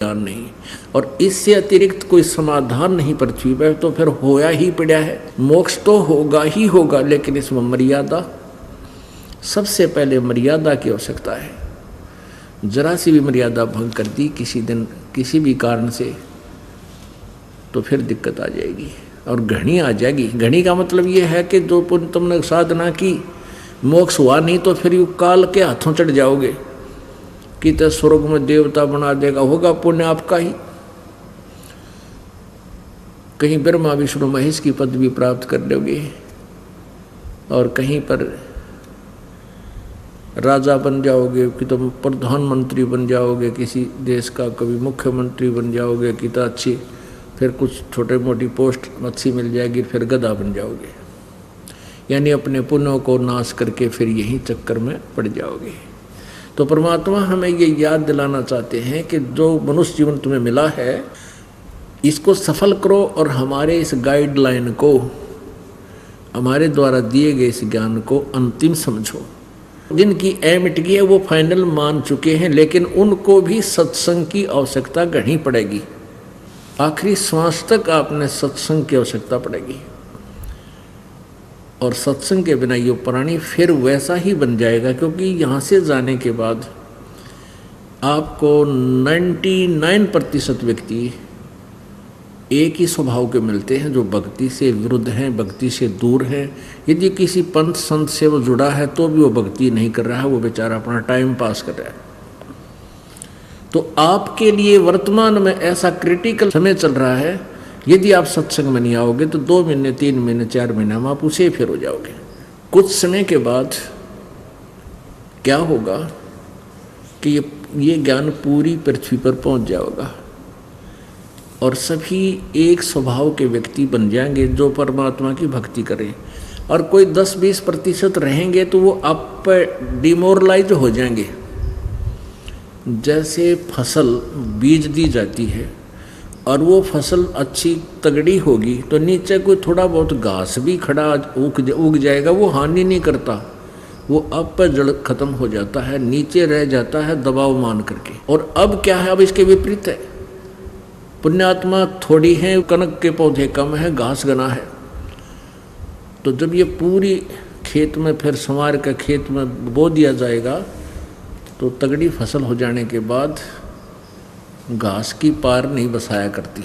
नहीं, और इससे अतिरिक्त कोई समाधान नहीं पृथ्वी पर, तो फिर होया ही पड़ा है। मोक्ष तो होगा ही होगा, लेकिन इसमें मर्यादा, सबसे पहले मर्यादा की आवश्यकता है। जरा सी भी मर्यादा भंग कर दी किसी दिन किसी भी कारण से, तो फिर दिक्कत आ जाएगी और घनी आ जाएगी। घनी का मतलब ये है कि जो पुण्य तुमने साधना की, मोक्ष हुआ नहीं, तो फिर यू काल के हाथों चढ़ जाओगे कि तो स्वर्ग में देवता बना देगा, होगा पुण्य आपका ही। कहीं ब्रह्मा विष्णु महेश की पदवी प्राप्त कर लोगे, और कहीं पर राजा बन जाओगे, कि तुम प्रधानमंत्री बन जाओगे किसी देश का, कभी मुख्यमंत्री बन जाओगे, कि तो अच्छी, फिर कुछ छोटे मोटी पोस्ट अच्छी मिल जाएगी, फिर गधा बन जाओगे। यानी अपने पुण्यों को नाश करके फिर यही चक्कर में पड़ जाओगे। तो परमात्मा हमें ये याद दिलाना चाहते हैं कि जो मनुष्य जीवन तुम्हें मिला है, इसको सफल करो, और हमारे इस गाइडलाइन को, हमारे द्वारा दिए गए इस ज्ञान को अंतिम समझो। जिनकी मिट गई है वो फाइनल मान चुके हैं, लेकिन उनको भी सत्संग की आवश्यकता घनी पड़ेगी। आखिरी श्वास तक आपने सत्संग की आवश्यकता पड़ेगी, और सत्संग के बिना ये प्राणी फिर वैसा ही बन जाएगा। क्योंकि यहाँ से जाने के बाद आपको 99% व्यक्ति एक ही स्वभाव के मिलते हैं, जो भक्ति से विरुद्ध हैं, भक्ति से दूर हैं। यदि किसी पंथ संत से वो जुड़ा है तो भी वो भक्ति नहीं कर रहा है, वो बेचारा अपना टाइम पास कर रहा है। तो आपके लिए वर्तमान में ऐसा क्रिटिकल समय चल रहा है, यदि आप सत्संग में नहीं आओगे तो 2 महीने 3 महीने 4 महीने में आप उसे फिर हो जाओगे। कुछ समय के बाद क्या होगा कि ये ज्ञान पूरी पृथ्वी पर पहुंच जाएगा, और सभी एक स्वभाव के व्यक्ति बन जाएंगे जो परमात्मा की भक्ति करें। और कोई 10-20% रहेंगे तो वो आप पर डिमोरलाइज हो जाएंगे। जैसे फसल बीज दी जाती है और वो फसल अच्छी तगड़ी होगी, तो नीचे कोई थोड़ा बहुत घास भी खड़ा उग जाएगा, वो हानि नहीं करता, वो अब पर जड़ खत्म हो जाता है, नीचे रह जाता है दबाव मान करके। और अब क्या है, अब इसके विपरीत है। पुण्यात्मा थोड़ी है, कनक के पौधे कम है, घास घना है। तो जब ये पूरी खेत में फिर संवार के खेत में बो दिया जाएगा, तो तगड़ी फसल हो जाने के बाद घास की पार नहीं बसाया करती।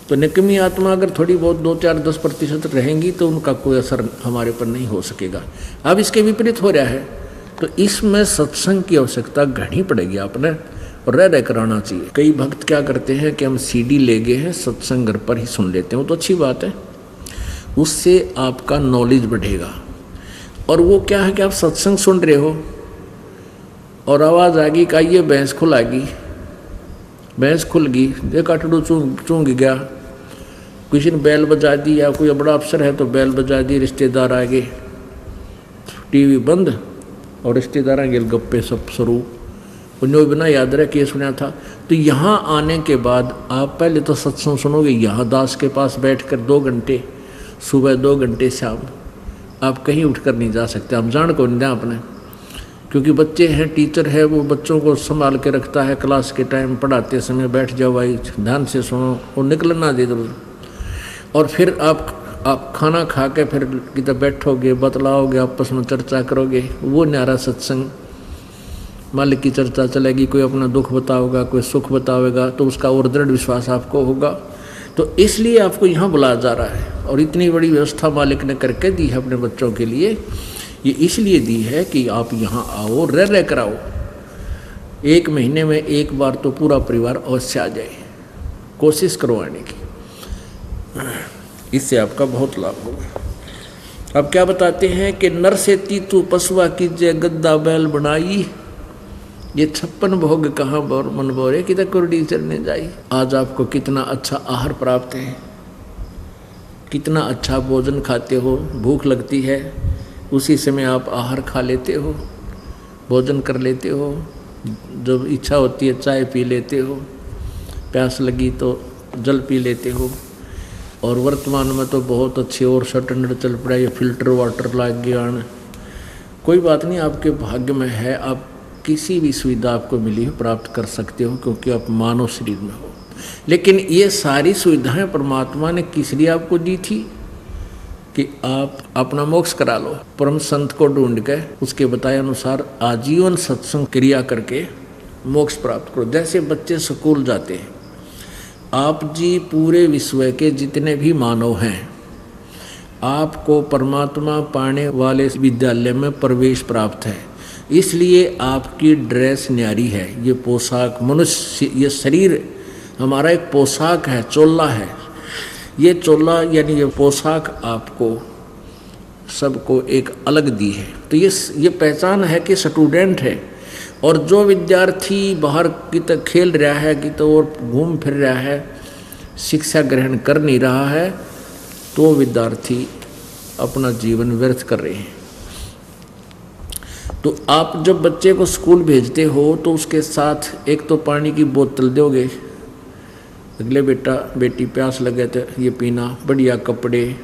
तो निकमी आत्मा अगर थोड़ी बहुत 2-4-10% रहेंगी तो उनका कोई असर हमारे पर नहीं हो सकेगा। अब इसके विपरीत हो रहा है, तो इसमें सत्संग की आवश्यकता घनी पड़ेगी आपने, और रह कराना चाहिए। कई भक्त क्या करते हैं कि हम CD ले गए हैं, सत्संग घर पर ही सुन लेते हैं, वो तो अच्छी बात है, उससे आपका नॉलेज बढ़ेगा। और वो क्या है कि आप सत्संग सुन रहे हो और आवाज़ आ गई, ये भैंस खुलागी, भैंस खुल गई, देखा टुडू चूंग गया, किसी ने बैल बजा दी, या कोई बड़ा अफसर है तो बैल बजा दी, रिश्तेदार आ गए, TV बंद और रिश्तेदार आ गए, गप्पे सब शुरू, उन्हें बिना याद रहे कि सुना था। तो यहाँ आने के बाद आप पहले तो सत्संग सुनोगे, यहाँ दास के पास बैठकर 2 घंटे, सुबह 2 घंटे शाम, आप कहीं उठकर नहीं जा सकते। आप जान को नहीं दें अपने, क्योंकि बच्चे हैं, टीचर है, वो बच्चों को संभाल के रखता है, क्लास के टाइम पढ़ाते समय बैठ जाओ भाई, ध्यान से सुनो, और निकलना दे दो। और फिर आप खाना खा के फिर किधर बैठोगे, बतलाओगे, आपस में चर्चा करोगे, वो न्यारा सत्संग। मालिक की चर्चा चलेगी, कोई अपना दुख बताओगा, कोई सुख बतावेगा, तो उसका और दृढ़ विश्वास आपको होगा। तो इसलिए आपको यहाँ बुलाया जा रहा है, और इतनी बड़ी व्यवस्था मालिक ने करके दी है अपने बच्चों के लिए। ये इसलिए दी है कि आप यहाँ आओ, रह कर आओ। 1 महीने में 1 बार तो पूरा परिवार अवश्य आ जाए, कोशिश करो आने की, इससे आपका बहुत लाभ होगा। अब क्या बताते हैं कि नर से तीतू पशुआ कीजिए, गद्दा बैल बनाई, ये 56 भोग कहाँ बोर मन बोरे, किधर कुर्डी चलने जाई। आज आपको कितना अच्छा आहार प्राप्त है, कितना अच्छा भोजन खाते हो, भूख लगती है उसी समय आप आहार खा लेते हो, भोजन कर लेते हो, जब इच्छा होती है चाय पी लेते हो, प्यास लगी तो जल पी लेते हो। और वर्तमान में तो बहुत अच्छे और स्टैंडर्ड चल पड़ा, ये फिल्टर वाटर लग गया। कोई बात नहीं, आपके भाग्य में है, आप किसी भी सुविधा आपको मिली हो प्राप्त कर सकते हो, क्योंकि आप मानव शरीर में हो। लेकिन ये सारी सुविधाएं परमात्मा ने किस लिए आपको दी थी? कि आप अपना मोक्ष करा लो। परम संत को ढूंढ के उसके बताए अनुसार आजीवन सत्संग क्रिया करके मोक्ष प्राप्त करो। जैसे बच्चे स्कूल जाते हैं, आप जी पूरे विश्व के जितने भी मानव हैं, आपको परमात्मा पाने वाले विद्यालय में प्रवेश प्राप्त है, इसलिए आपकी ड्रेस न्यारी है। ये पोशाक मनुष्य, ये शरीर हमारा एक पोशाक है, चोला है। ये चोला यानी ये पोशाक आपको सबको एक अलग दी है। तो ये पहचान है कि स्टूडेंट है। और जो विद्यार्थी बाहर की तो खेल रहा है, कि तो और घूम फिर रहा है, शिक्षा ग्रहण कर नहीं रहा है, तो विद्यार्थी अपना जीवन व्यर्थ कर रहे हैं। तो आप जब बच्चे को स्कूल भेजते हो तो उसके साथ एक तो पानी की बोतल दोगे, अगले बेटा बेटी प्यास लगे तो ये पीना, बढ़िया कपड़े।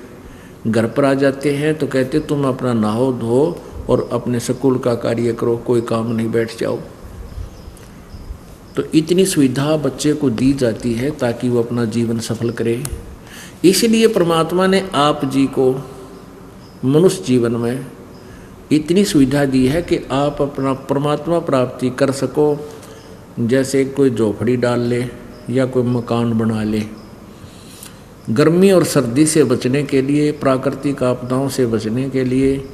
घर पर आ जाते हैं तो कहते तुम अपना नहाओ धो और अपने स्कूल का कार्य करो, कोई काम नहीं, बैठ जाओ। तो इतनी सुविधा बच्चे को दी जाती है ताकि वो अपना जीवन सफल करे। इसलिए परमात्मा ने आप जी को मनुष्य जीवन में इतनी सुविधा दी है कि आप अपना परमात्मा प्राप्ति कर सको। जैसे कोई झोपड़ी डाल ले या कोई मकान बना ले। गर्मी और सर्दी से बचने के लिए, प्राकृतिक आपदाओं से बचने के लिए,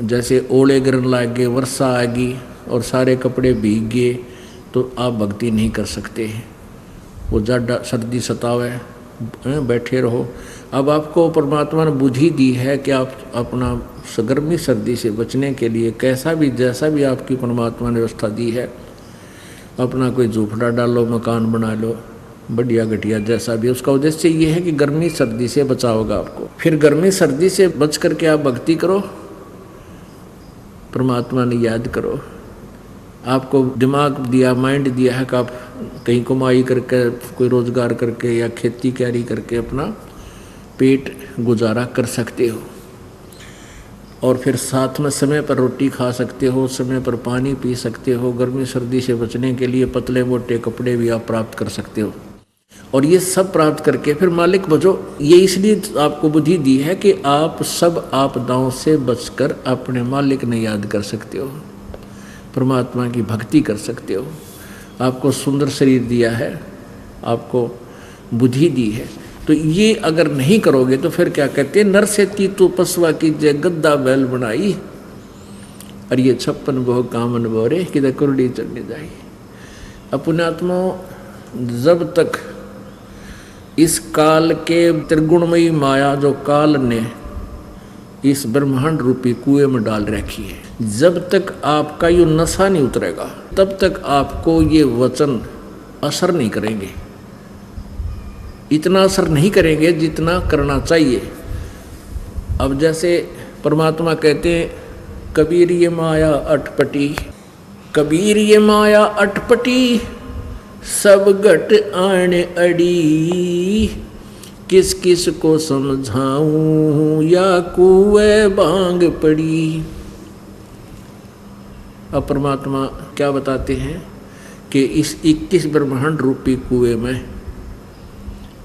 जैसे ओले गिरने लगे, वर्षा आएगी और सारे कपड़े भीग गए, तो आप भक्ति नहीं कर सकते। वो ज़्यादा सर्दी सतावे, बैठे रहो। अब आपको परमात्मा ने बुद्धि दी है कि आप अपना गर्मी सर्दी से बचने के लिए कैसा भी, जैसा भी आपकी परमात्मा ने व्यवस्था दी है, अपना कोई झोपड़ा डालो, मकान बना लो, बढ़िया घटिया जैसा भी। उसका उद्देश्य ये है कि गर्मी सर्दी से बचाओगा आपको। फिर गर्मी सर्दी से बच करके आप भक्ति करो, परमात्मा ने याद करो। आपको दिमाग दिया, माइंड दिया है कि आप कहीं कमाई करके, कोई रोजगार करके या खेती क्यारी करके अपना पेट गुजारा कर सकते हो, और फिर साथ में समय पर रोटी खा सकते हो, समय पर पानी पी सकते हो। गर्मी सर्दी से बचने के लिए पतले मोटे कपड़े भी आप प्राप्त कर सकते हो। और ये सब प्राप्त करके फिर मालिक बचो। ये इसलिए आपको बुद्धि दी है कि आप सब आपदाओं से बचकर अपने मालिक ने याद कर सकते हो, परमात्मा की भक्ति कर सकते हो। आपको सुंदर शरीर दिया है, आपको बुद्धि दी है। तो ये अगर नहीं करोगे तो फिर क्या कहते हैं, नर से ती तू पसवा की जय गद्दा बैल बनाई, और ये 56 बहु कामन बोरे कि कुरडी चढ़ने जाए। अपनात्मा जब तक इस काल के त्रिगुणमयी माया जो काल ने इस ब्रह्मांड रूपी कुएं में डाल रखी है, जब तक आपका ये नशा नहीं उतरेगा तब तक आपको ये वचन असर नहीं करेंगे। इतना असर नहीं करेंगे जितना करना चाहिए। अब जैसे परमात्मा कहते हैं, कबीर ये माया अटपटी, कबीर ये माया अटपटी, सब घट आने अड़ी, किस किस को समझाऊं या कुएं भांग पड़ी। अब परमात्मा क्या बताते हैं कि इस 21 ब्रह्मांड रूपी कुएं में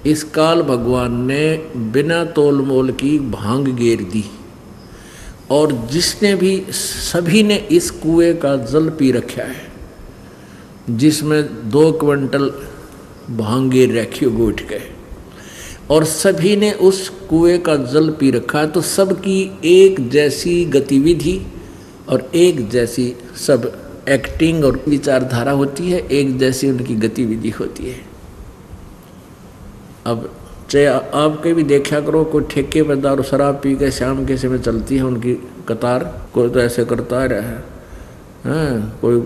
इस काल भगवान ने बिना तोल मोल की भांग गेर दी, और जिसने भी, सभी ने इस कुएं का जल पी रखा है, जिसमें 2 क्विंटल भांग गेर रखी हो उठ के, और सभी ने उस कुएं का जल पी रखा है। तो सबकी एक जैसी गतिविधि और एक जैसी सब एक्टिंग और विचारधारा होती है, एक जैसी उनकी गतिविधि होती है। अब चाहे आप कहीं भी देखा करो, कोई ठेके पर दारू शराब पी के शाम के समय चलती है उनकी कतार, कोई तो ऐसे करता रहा है, कोई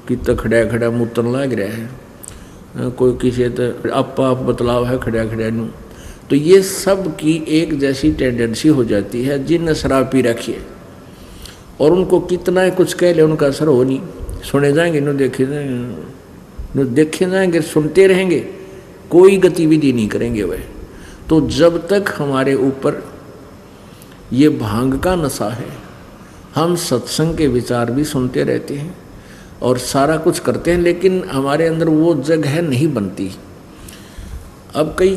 कितना खड़ा खड़ा मूतन लग रहा है, कोई किसी तो आप बतलाव है खड़ा खड़ा नू। तो ये सब की एक जैसी टेंडेंसी हो जाती है। जिन शराब पी रखी है और उनको कितना है कुछ कह ले, उनका असर हो नहीं। सुने जाएंगे न देखे जाएंगे, सुनते रहेंगे, कोई गतिविधि नहीं करेंगे वह। तो जब तक हमारे ऊपर ये भांग का नशा है, हम सत्संग के विचार भी सुनते रहते हैं, और सारा कुछ करते हैं, लेकिन हमारे अंदर वो जगह नहीं बनती। अब कई